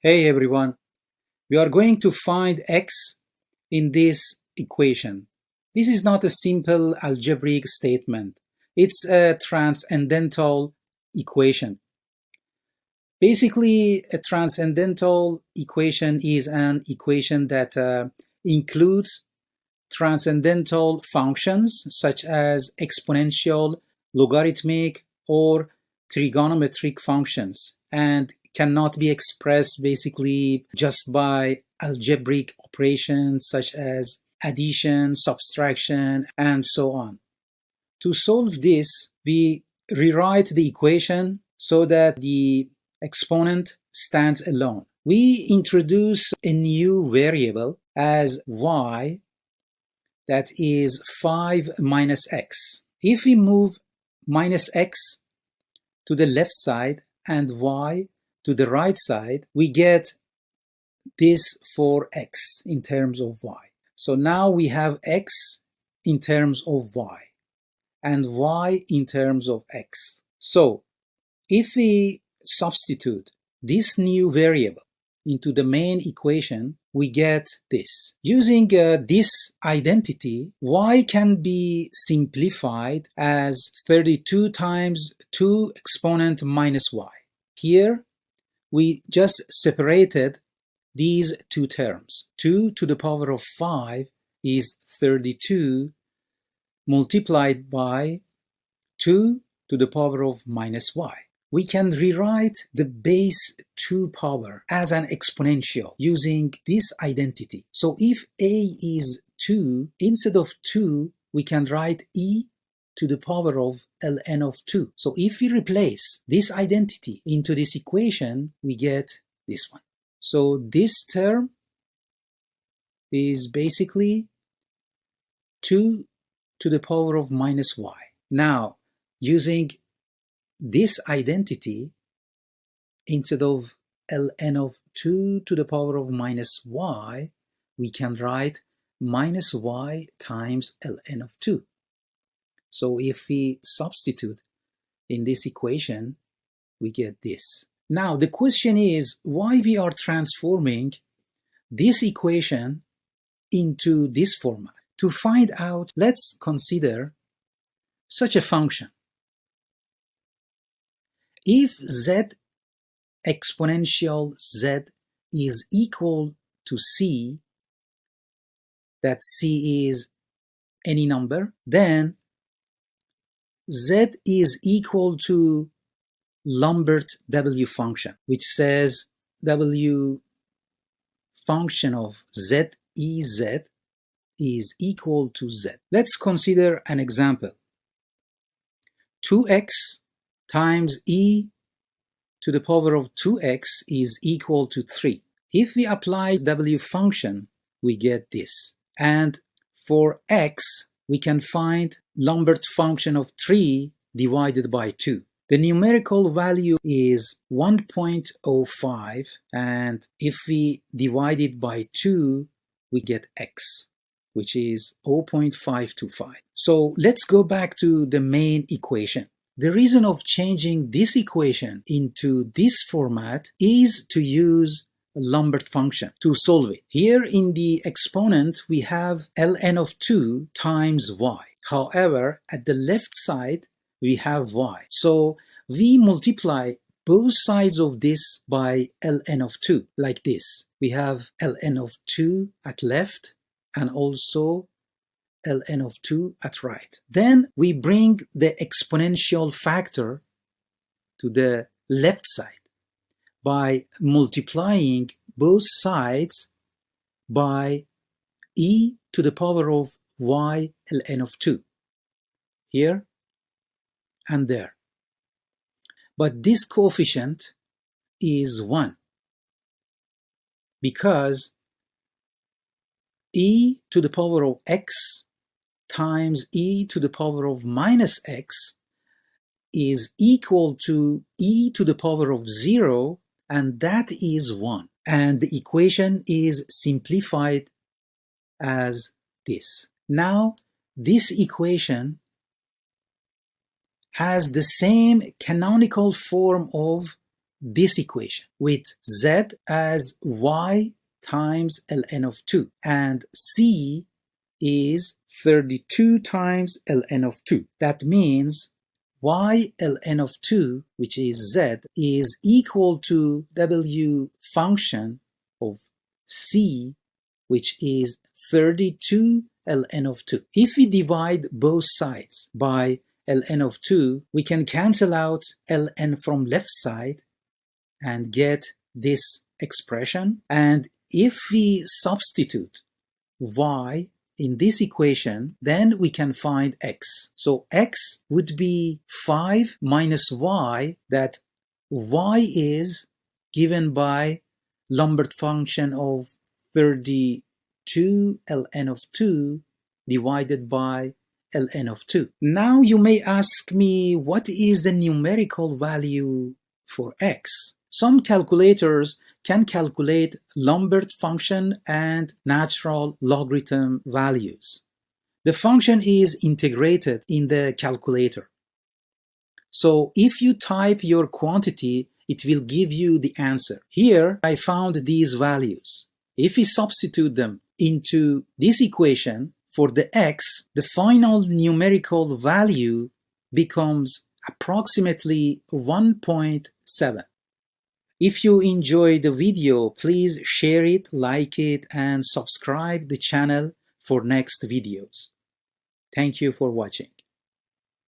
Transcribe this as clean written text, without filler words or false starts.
Hey everyone, we are going to find x in this equation. This is not a simple algebraic statement. It's a transcendental equation. Basically, a transcendental equation is an equation that includes transcendental functions such as exponential, logarithmic, or trigonometric functions, and cannot be expressed basically just by algebraic operations such as addition, subtraction, and so on. To solve this, we rewrite the equation so that the exponent stands alone. We introduce a new variable as y, that is 5 minus x. If we move minus x to the left side and y to the right side, we get this for x in terms of y. So now we have x in terms of y and y in terms of x. So if we substitute this new variable into the main equation, we get this. Using this identity, y can be simplified as 32 times 2 exponent minus y. Here, we just separated these two terms. 2 to the power of 5 is 32 multiplied by 2 to the power of minus y. We can rewrite the base 2 power as an exponential using this identity. So if a is 2, instead of 2, we can write e to the power of ln of 2. So if we replace this identity into this equation, we get this one. So this term is basically 2 to the power of minus y. Now, using this identity, instead of ln of 2 to the power of minus y, we can write minus y times ln of 2. So if we substitute in this equation, we get this. Now the question is why we are transforming this equation into this format. To find out, let's consider such a function. If z exponential z is equal to c, that c is any number, then z is equal to Lambert W function, which says W function of z ez is equal to z. Let's consider an example. 2x times e to the power of 2x is equal to 3. If we apply W function, we get this. And for x, we can find Lambert function of 3 divided by 2. The numerical value is 1.05, and if we divide it by 2, we get x, which is 0.525. So let's go back to the main equation. The reason of changing this equation into this format is to use Lambert function to solve it. Here in the exponent, we have ln of 2 times y. However, at the left side, we have y. So we multiply both sides of this by ln of 2, like this. We have ln of 2 at left and also ln of 2 at right. Then we bring the exponential factor to the left side by multiplying both sides by e to the power of y ln of 2, here and there. But this coefficient is 1 because e to the power of x times e to the power of minus x is equal to e to the power of 0, and that is 1. And the equation is simplified as this. Now, this equation has the same canonical form of this equation with z as y times ln of 2 and c is 32 times ln of 2. That means y ln of 2, which is z, is equal to w function of c, which is 32 ln of 2. If we divide both sides by ln of 2, we can cancel out ln from left side and get this expression. And if we substitute y in this equation, then we can find x. So x would be 5 minus y, that y is given by Lambert function of 32 ln of 2 divided by ln of 2. Now you may ask me, what is the numerical value for x? Some calculators can calculate Lambert function and natural logarithm values. The function is integrated in the calculator. So if you type your quantity, it will give you the answer. Here I found these values. If we substitute them into this equation for the x, the final numerical value becomes approximately 1.7. If you enjoyed the video, please share it, like it, and subscribe the channel for next videos. Thank you for watching.